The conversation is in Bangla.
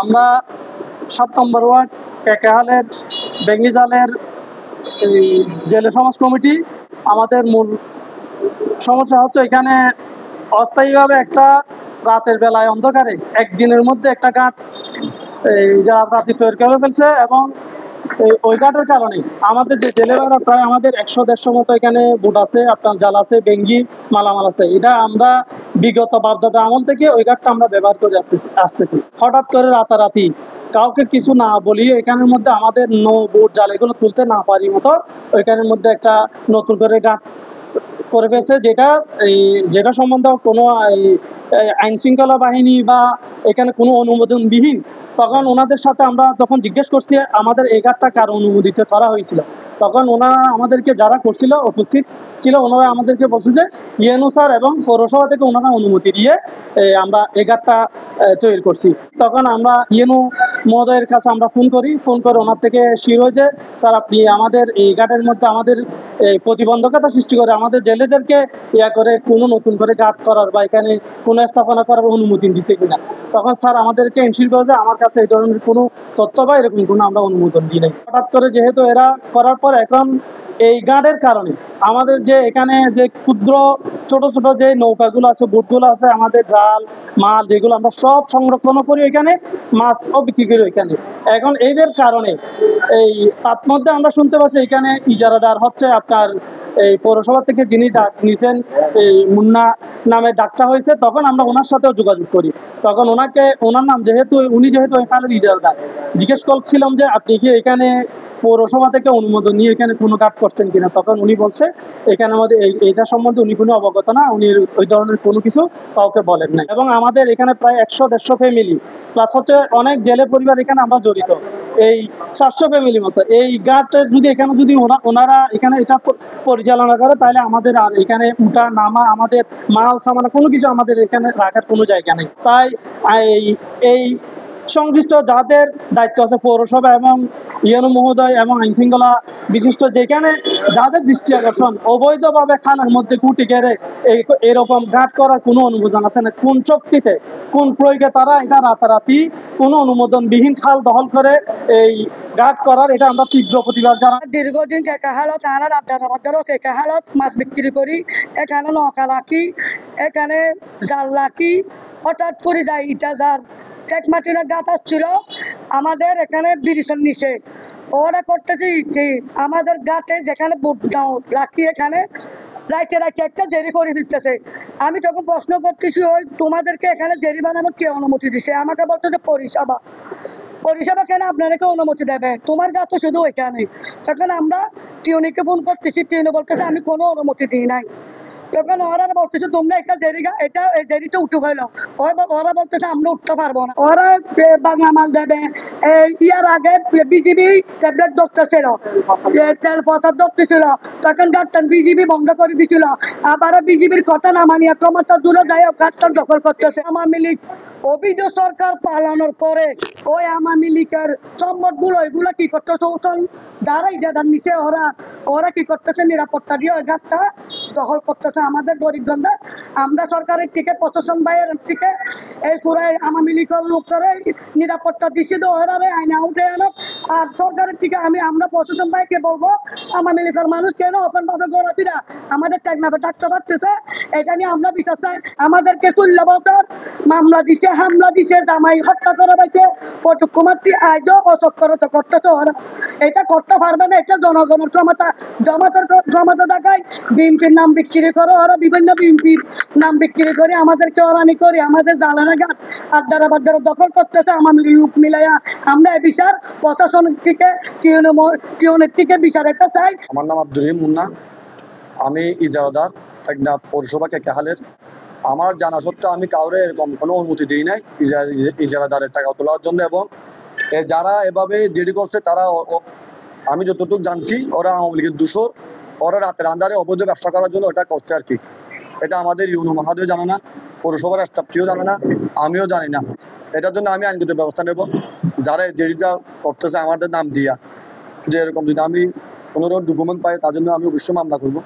আমরা ৭ নম্বর ওয়ার্ড কেকেহালের বেঙ্গিজালের এই জেলে সমাজ কমিটি। আমাদের মূল সমস্যা হচ্ছে এখানে অস্থায়ীভাবে একটা রাতের বেলায় অন্ধকারে একদিনের মধ্যে একটা ঘাট এই রাতে তৈরি করে ফেলছে, এবং ওই ঘাটের কারণে আমাদের যে জেলেরা প্রায় আমাদের ১০০-১৫০ মতো এখানে বুট আছে, আপনার জাল আছে, বেঙ্গি মালামাল আছে। এটা আমরা বিগত বাপদাদা আমল থেকে ওই ঘাটটা আমরা ব্যবহার করে আসতেছি। হঠাৎ করে রাতারাতি কাউকে কিছু না বলিয়ে এখানের মধ্যে আমাদের নৌ বুট জাল এগুলো তুলতে না পারি মতো ওইখানের মধ্যে একটা নতুন করে ঘাট করে ফেলছে, যেটা সম্বন্ধে কোনো আইন শৃঙ্খলা বাহিনী বা এখানে কোনো অনুমোদনবিহীন। তখন ওনাদের সাথে আমরা তখন জিজ্ঞেস করছি আমাদের এই ঘাটটা কার অনুমোদিত করা হয়েছিল। তখন ওনারা আমাদেরকে যারা করছিল উপস্থিত ছিল, ওনারা আমাদেরকে বলছে যে ইউএনও স্যার এবং পৌরসভা থেকে ওনারা অনুমতি দিয়ে আমরা এই ঘাটটা তৈরি করছি। তখন আমরা ইউএনও মহোদয়ের কাছে আমরা ফোন করে ওনার থেকে শিওর হয়েছে, স্যার আপনি আমাদের এই ঘাটের মধ্যে আমাদের প্রতিবন্ধকতা সৃষ্টি করে আমাদের জেলেদেরকে করে কোনো নতুন করে ঘাট করার বা এখানে কোনো স্থাপনা করার অনুমতি দিচ্ছে কিনা। তখন স্যার আমাদেরকে এনশিওর করে যে আমার কাছে এই ধরনের কোনো তথ্য বা এরকম কোনো আমরা অনুমোদন দিই নাই। হঠাৎ করে যেহেতু এরা করার পর এখন এই ঘাটের কারণে আমাদের যে এখানে যে ক্ষুদ্র ছোট ছোট যে নৌকাগুলো আছে, বোটগুলো আছে, আমাদের জাল মাল যেগুলো আমরা সব সংরক্ষণ করি এখানে, মাছও বিক্রি করি এখানে। এখন এইদের কারণে এই তার মধ্যে আমরা শুনতে পাচ্ছি এখানে ইজারাদার হচ্ছে আপনার এই পৌরসভা থেকে যিনি ডাক নিছেন, এই মুন্না নামে ডাকটা হয়েছে। তখন আমরা ওনার সাথেও যোগাযোগ করি। তখন ওনার নাম উনি যেহেতু এখানে ইজারাদার, জিজ্ঞেস করছিলাম যে আপনি কি এখানে পৌরসভা থেকে অনুমোদন নিয়ে এখানে কোনো কাজ করছেন কিনা। তখন উনি বলছে এখানে আমাদের এইটা সম্বন্ধে উনি কোনো অবগত না, উনি ওই ধরনের কোনো কিছু কাউকে বলেন নাই। এবং আমাদের এখানে প্রায় ১০০-১৫০ ফ্যামিলি প্লাস হচ্ছে অনেক জেলে পরিবার এখানে আমরা জড়িত, এই ৪০০ ফ্যামিলির মতো। এই ঘাটে যদি এখানে যদি ওনারা এখানে এটা পরিচালনা করে, তাহলে আমাদের আর এখানে উঠা নামা, আমাদের মাল সামানা কোনো কিছু আমাদের এখানে রাখার কোনো জায়গা নেই। তাই এই সংশ্লিষ্ট যাদের দায়িত্ব আছে পৌরসভা এবং ইউএনও মহোদয় এবং আইন শৃঙ্খলা বিশিষ্ট, যেখানে যাদের দৃষ্টি আকর্ষণ অবৈধভাবে খালের মধ্যে কুটি গেড়ে এরকম ঘাট করার কোনো অনুমোদন আছে না, কোন শক্তিতে কোন প্রয়োগে তারা এটা রাতারাতি কোনো অনুমোদনবিহীন খাল দখল করে এই ঘাট করার, এটা আমরা তীব্র প্রতিবাদ জানাই। দীর্ঘদিন কেকাহালত কেকাহালত মাছ বিক্রি করি, এখানে নৌকা রাখি, এখানে জাল রাখি। হঠাৎ করে যায় ইটা জাল চেক মাটির গাছ আসছিল আমাদের এখানে ব্রিজের নিচে, ওরা করতেছে আমাদের গাছে যেখানে রাখি এখানে রাখতে একটা জেরি করে ফেলতেছে। আমি তখন প্রশ্ন করতেছি ওই তোমাদেরকে এখানে জেরি বানানোর কে অনুমতি দিছে। আমাকে বলতেছে পরিষেবা কেন আপনাদেরকে অনুমতি দেবে, তোমার গাছ তো শুধু ওইখানে। তখন আমরা টিউনিকে ফোন করতেছি, টিউনি বলতেছে আমি কোনো অনুমতি দিই নাই। তখন ওরা বলতেছে তোমরা এটা জেরিটা উঠে গেল, ওরা বলতেছে আমরা উঠতে পারবো না। ওরা বাংলা মাল দেবে। ইয়ার আগে বিজিবি ট্যাবলেট দশটা ছিল, তেল প্রচার দশটা ছিল, তখন গাড়টান বিজিবি বন্ধ করে দিছিল। আবার বিজিবির কথা না মানিয়ে ক্ষমতা দূরে যায় গাড়টান দখল করতেছে। আওয়ামী লীগ অবৈধ সরকার পালানোর পরে ওই আওয়ামী লীগের সম্পদগুলো ওইগুলো কি করতেছে, যারা ইজারার নিচে ওরা কি করতেছে, নিরাপত্তা দিয়ে ওই গাছটা দখল করতেছে আমাদের গরিবগঞ্জে। আমরা সরকারের থেকে প্রশাসন বাইরের থেকে এই পুরাই আওয়ামী লীগের লোকেরা নিরাপত্তা দিচ্ছে তো ওরা আইনে উঠে আনো। আর সরকারের থেকে আমরা প্রশাসন ভাইকে বলবো আওয়ামী লীগের মানুষ কেন ওপেন ভাবে ঘোরাফেরা আমাদের টেকনাফে থাকতে পারতেছে, এটা নিয়ে আমরা বিশ্বাস চাই। আমাদেরকে ১৬ বছর মামলা দিছে, হামলা দিছে, জামাই হত্যা করা হয়েছে, কুমারটি আজও অচক্করতা করতেছে ওরা। এটা করতে পারবে না, এটা জনগণের ক্ষমতা দেখায়। বিএনপির নাম বিক্রি করে ওরা, বিভিন্ন বিএনপির নাম বিক্রি করে আমাদেরকে ওরানি করে আমাদের জ্বালানা গাছ আড্ডারা বাড্ডারা দখল করতেছে আমাদের লোক মিলাইয়া। আমরা এই বিচার প্রশাসন থেকে টিউনের থেকে বিচার এটা চাই। আমার নাম আব্দুর রহিম মুন্না, আমি ইজারাদার টেকনাফ পৌরসভা কেকাহালের। আমার জানা সত্ত্বেও আমি কাউরে এরকম কোনো অনুমতি দিই নাই ইজারাদারের টাকা তোলার জন্য। এবং যারা এভাবে জেডি করছে তারা, আমি যতটুকু জানছি, ওরা আওয়ামী লীগের দূষর। ওরা রাতের আন্ধারে অবৈধ ব্যবসা করার জন্য ওটা করছে আর কি। এটা আমাদের ইউনো মহাদেও জানে না, পৌরসভার স্টাফটিও জানে না, আমিও জানি না। এটার জন্য আমি আইনগত ব্যবস্থা নেব। যারা জেডিটা করতেছে আমাদের নাম দিয়া, যে এরকম যদি আমি কোনো ডকুমেন্ট পাই তার জন্য আমি অবশ্যই মামলা করবো।